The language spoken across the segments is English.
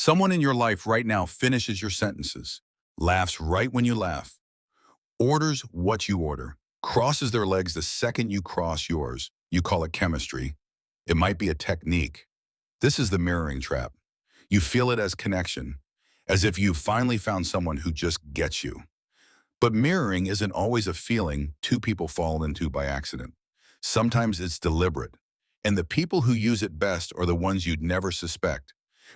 Someone in your life right now finishes your sentences, laughs right when you laugh, orders what you order, crosses their legs the second you cross yours. You call it chemistry. It might be a technique. This is the mirroring trap. You feel it as connection, as if you finally found someone who just gets you. But mirroring isn't always a feeling two people fall into by accident. Sometimes it's deliberate. And the people who use it best are the ones you'd never suspect,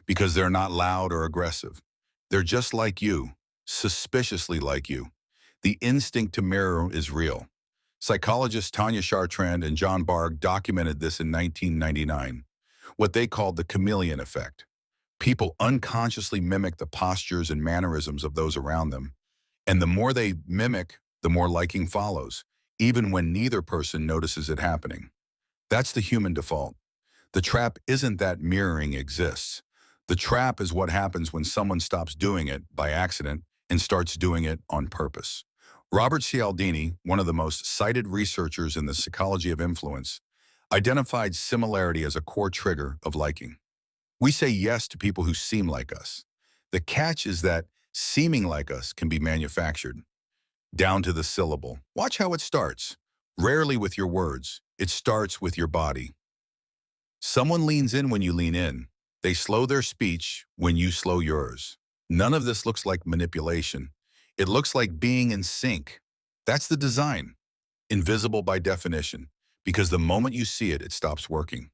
because they're not loud or aggressive. They're just like you, suspiciously like you. The instinct to mirror is real. Psychologists Tanya Chartrand and John Bargh documented this in 1999, what they called the chameleon effect. People unconsciously mimic the postures and mannerisms of those around them, and the more they mimic, the more liking follows, even when neither person notices it happening. That's the human default. The trap isn't that mirroring exists. The trap is what happens when someone stops doing it by accident and starts doing it on purpose. Robert Cialdini, one of the most cited researchers in the psychology of influence, identified similarity as a core trigger of liking. We say yes to people who seem like us. The catch is that seeming like us can be manufactured, down to the syllable. Watch how it starts. Rarely with your words. It starts with your body. Someone leans in when you lean in. They slow their speech when you slow yours. None of this looks like manipulation. It looks like being in sync. That's the design. Invisible by definition, because the moment you see it, it stops working.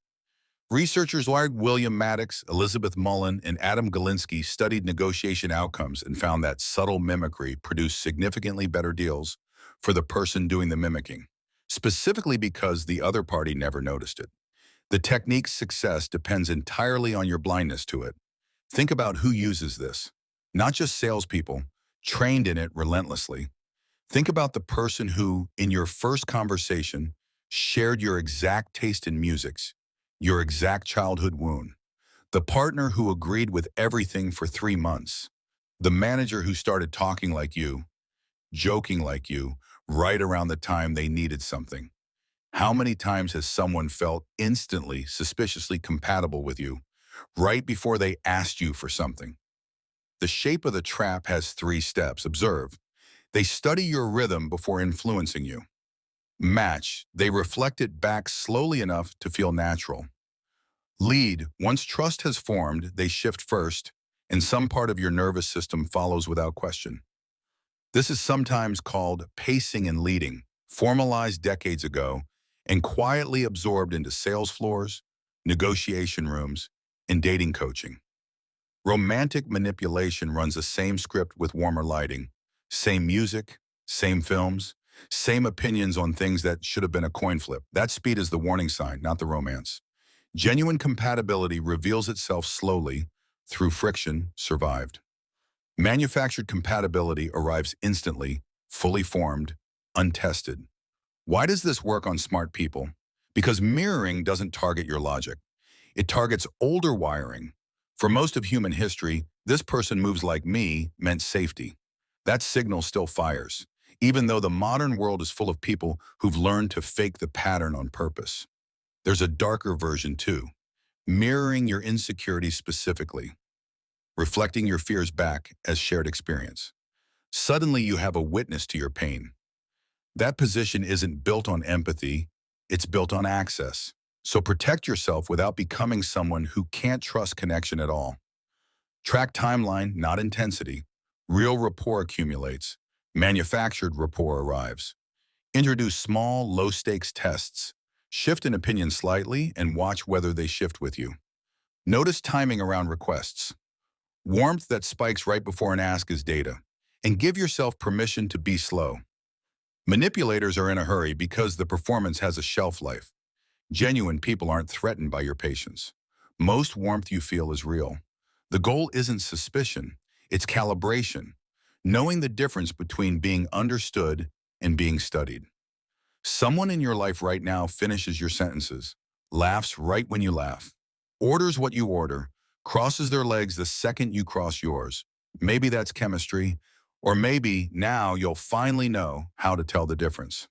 Researchers like William Maddox, Elizabeth Mullen, and Adam Galinsky studied negotiation outcomes and found that subtle mimicry produced significantly better deals for the person doing the mimicking, specifically because the other party never noticed it. The technique's success depends entirely on your blindness to it. Think about who uses this. Not just salespeople, trained in it relentlessly. Think about the person who, in your first conversation, shared your exact taste in musics, your exact childhood wound. The partner who agreed with everything for 3 months. The manager who started talking like you, joking like you, right around the time they needed something. How many times has someone felt instantly, suspiciously compatible with you, right before they asked you for something? The shape of the trap has 3 steps. Observe. They study your rhythm before influencing you. Match. They reflect it back slowly enough to feel natural. Lead. Once trust has formed, they shift first, and some part of your nervous system follows without question. This is sometimes called pacing and leading, formalized decades ago, and quietly absorbed into sales floors, negotiation rooms, and dating coaching. Romantic manipulation runs the same script with warmer lighting, same music, same films, same opinions on things that should have been a coin flip. That speed is the warning sign, not the romance. Genuine compatibility reveals itself slowly through friction survived. Manufactured compatibility arrives instantly, fully formed, untested. Why does this work on smart people? Because mirroring doesn't target your logic. It targets older wiring. For most of human history, this person moves like me meant safety. That signal still fires, even though the modern world is full of people who've learned to fake the pattern on purpose. There's a darker version too, mirroring your insecurities specifically, reflecting your fears back as shared experience. Suddenly you have a witness to your pain. That position isn't built on empathy, it's built on access. So protect yourself without becoming someone who can't trust connection at all. Track timeline, not intensity. Real rapport accumulates. Manufactured rapport arrives. Introduce small, low-stakes tests. Shift an opinion slightly and watch whether they shift with you. Notice timing around requests. Warmth that spikes right before an ask is data. And give yourself permission to be slow. Manipulators are in a hurry because the performance has a shelf life. Genuine people aren't threatened by your patience. Most warmth you feel is real. The goal isn't suspicion, it's calibration, knowing the difference between being understood and being studied. Someone in your life right now finishes your sentences, laughs right when you laugh, orders what you order, crosses their legs the second you cross yours. Maybe that's chemistry, or maybe now you'll finally know how to tell the difference.